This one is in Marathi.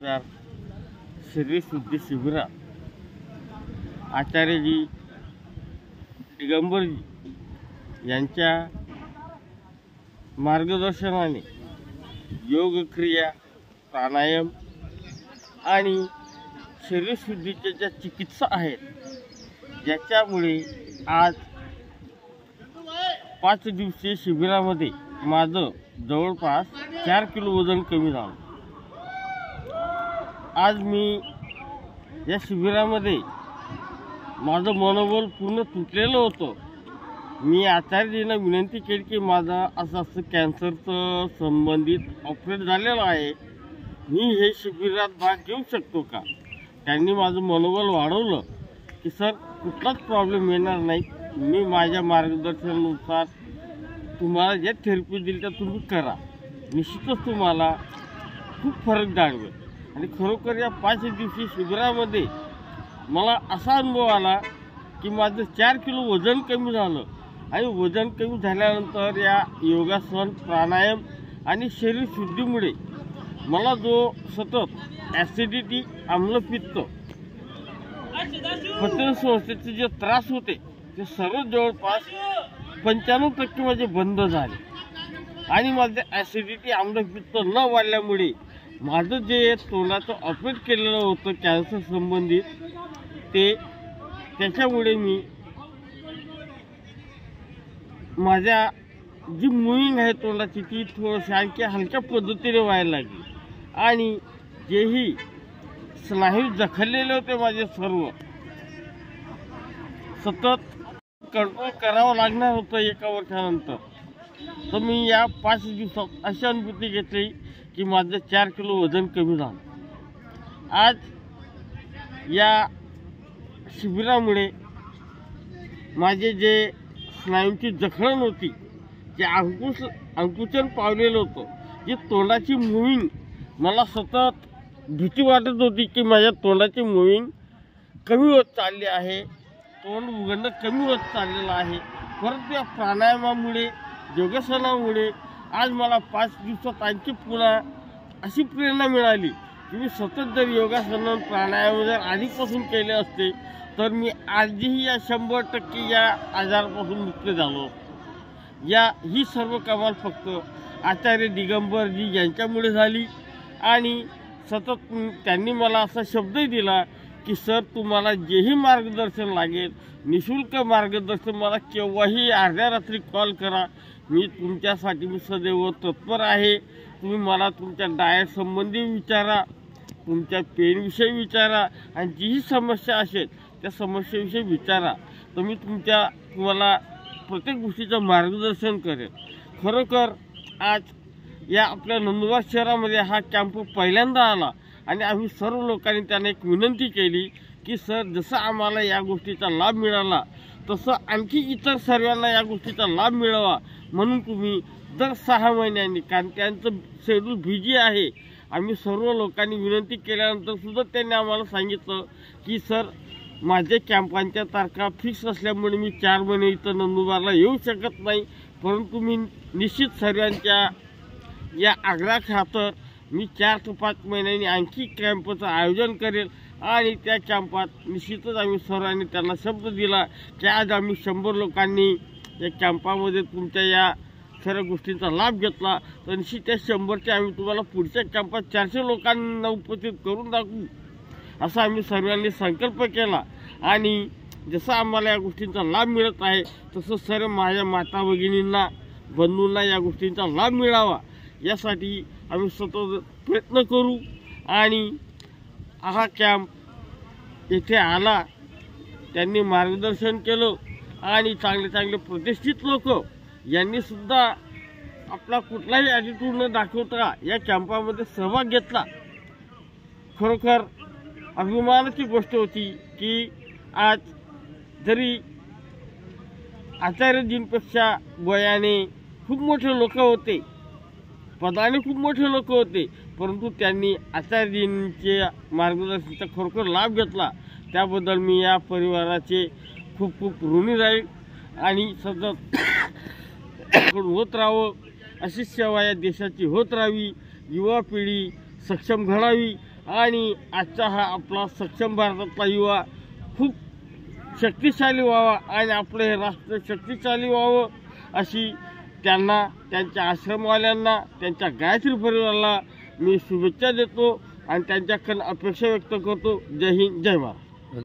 शरीर शुद्धी शिबिरात आचार्यजी दिगंबरजी यांच्या मार्गदर्शनाने योग क्रिया, प्राणायाम आणि शरीर शुद्धीच्या ज्या चिकित्सा आहेत ज्याच्यामुळे आज 5 दिवसीय शिबिरामध्ये माझं जवळपास 4 किलो वजन कमी झालं। आज मी या शिबिरामध्ये माझं मनोबल पूर्ण तुटलेलं होतं। मी आचार्यजींना विनंती केली की माझा असं कॅन्सरचं संबंधित ऑपरेट झालेलं आहे, मी हे शिबिरात भाग घेऊ शकतो का। त्यांनी माझं मनोबल वाढवलं की सर कुठलाच प्रॉब्लेम येणार नाही, मी माझ्या मार्गदर्शनानुसार तुम्हाला जे थेरपी दिली त्या तुम्ही करा, निश्चितच तुम्हाला खूप फरक जाणवेल। आणि खरोखर या 5 दिवसीय शिबिरामध्ये मला असा अनुभव आला की माझं 4 किलो वजन कमी झालं। आणि वजन कमी झाल्यानंतर या योगासन, प्राणायाम आणि शरीर शुद्धीमुळे मला जो सतत ॲसिडिटी, आम्लपित्त, पचन संस्थेचे जे त्रास होते ते सर्व जवळपास 95% माझे बंद झाले। आणि माझे ॲसिडिटी, आम्लपित्त न वाढल्यामुळे माझं जे तोंडाचं ऑपरेट केलेलं होतं कॅन्सर संबंधित त्याच्यामुळे मी माझ्या जी मुव्हिंग आहे तोंडाची ती थोडीशी आणखी हलक्या पद्धतीने व्हायला लागली। आणि जेही स्नायू जखडलेले होते माझे सर्व सतत कंट्रोल करावं लागणार होतं एका वर्षानंतर, तर मी या 5 दिवसात अशी अनुभूती घेतली की माझं 4 किलो वजन कमी झालं। आज या शिबिरामुळे माझे जे स्नायूंची जखडण होती, जे अंकुचन पावलेलं होतं, जी तोंडाची मुव्हिंग मला सतत भीती वाटत होती की माझ्या तोंडाची मुव्हिंग कमी होत चालली आहे, तोंड उघडणं कमी होत चाललेलं आहे। परंतु या प्राणायामामुळे, योगासनामुळे आज मला 5 दिवसात आणखी पुन्हा अशी प्रेरणा मिळाली की मी सतत जर योगासन, प्राणायाम जर आधीपासून केले असते तर मी आजही या 100% या आजारापासून मुक्त झालो। ही सर्व कमाल फक्त आचार्य दिगंबरजी यांच्यामुळे झाली। आणि सतत त्यांनी मला असा शब्दही दिला की सर तुम्हाला जेही मार्गदर्शन लागेल, निशुल्क मार्गदर्शन, मला केव्हाही अर्ध्या रात्री कॉल करा, मी तुमच्यासाठी मी सदैव तत्पर आहे। तुम्ही मला तुमच्या डाएट संबंधी विचारा, तुमच्या पेनविषयी विचारा, आणि जीही समस्या असेल त्या समस्येविषयी विचारा, तर मी तुम्हाला प्रत्येक गोष्टीचं मार्गदर्शन करेन। खरोखर आज या आपल्या नंदुरबार शहरामध्ये हा कॅम्प पहिल्यांदा आला आणि आम्ही सर्व लोकांनी त्यांना एक विनंती केली की सर जसं आम्हाला या गोष्टीचा लाभ मिळाला तसं आणखी इतर सर्वांना या गोष्टीचा लाभ मिळावा, म्हणून तुम्ही दर 6 महिन्यांनी, कारण त्यांचं शेड्यूल बिझी आहे, आम्ही सर्व लोकांनी विनंती केल्यानंतर सुद्धा त्यांनी आम्हाला सांगितलं की सर माझ्या कॅम्पांच्या तारखा फिक्स असल्यामुळे मी 4 महिने इथं नंदुरबारला येऊ शकत नाही, परंतु मी निश्चित सर्वांच्या या आग्रहाखातर मी 4 ते 5 महिन्यांनी आणखी कॅम्पचं आयोजन करेल। आणि त्या कॅम्पात निश्चितच आम्ही सर्वांनी त्यांना शब्द दिला की आज आम्ही 100 लोकांनी या कॅम्पामध्ये तुमच्या या सर्व गोष्टींचा लाभ घेतला, तर निश्चित त्या 100चे आम्ही तुम्हाला पुढच्या कॅम्पात 400 लोकांना उपस्थित करून दाखवू, असा आम्ही सर्वांनी संकल्प केला। आणि जसं आम्हाला या गोष्टींचा लाभ मिळत आहे तसं सर्व माझ्या माता भगिनींना, बंधूंना या गोष्टींचा लाभ मिळावा यासाठी आम्ही सतत प्रयत्न करू। आणि हा कॅम्प येथे आला, त्यांनी मार्गदर्शन केलं आणि चांगले प्रतिष्ठित लोक यांनी सुद्धा आपला कुठलाही ॲटिट्यूड न दाखवता या कॅम्पामध्ये सहभाग घेतला। खरोखर अभिमानाची गोष्ट होती की आज जरी आचार्यजींपेक्षा वयाने खूप मोठे लोक होते, पदाने खूप मोठे लोक होते, परंतु त्यांनी आचार्यजींच्या मार्गदर्शनाचा खरोखर लाभ घेतला, त्याबद्दल मी या परिवाराचे खूप ऋणी राहील। आणि सतत होत राहावं, अशी सेवा या देशाची होत राहावी, युवा पिढी सक्षम घडावी आणि आजचा हा आपला सक्षम भारतातला युवा खूप शक्तिशाली व्हावा आणि आपलं हे राष्ट्र शक्तिशाली व्हावं अशी त्यांना, त्यांच्या आश्रमवाल्यांना, त्यांच्या गायत्री परिवाराला मी शुभेच्छा देतो आणि त्यांच्याकडून अपेक्षा व्यक्त करतो. जय हिंद, जय भारत.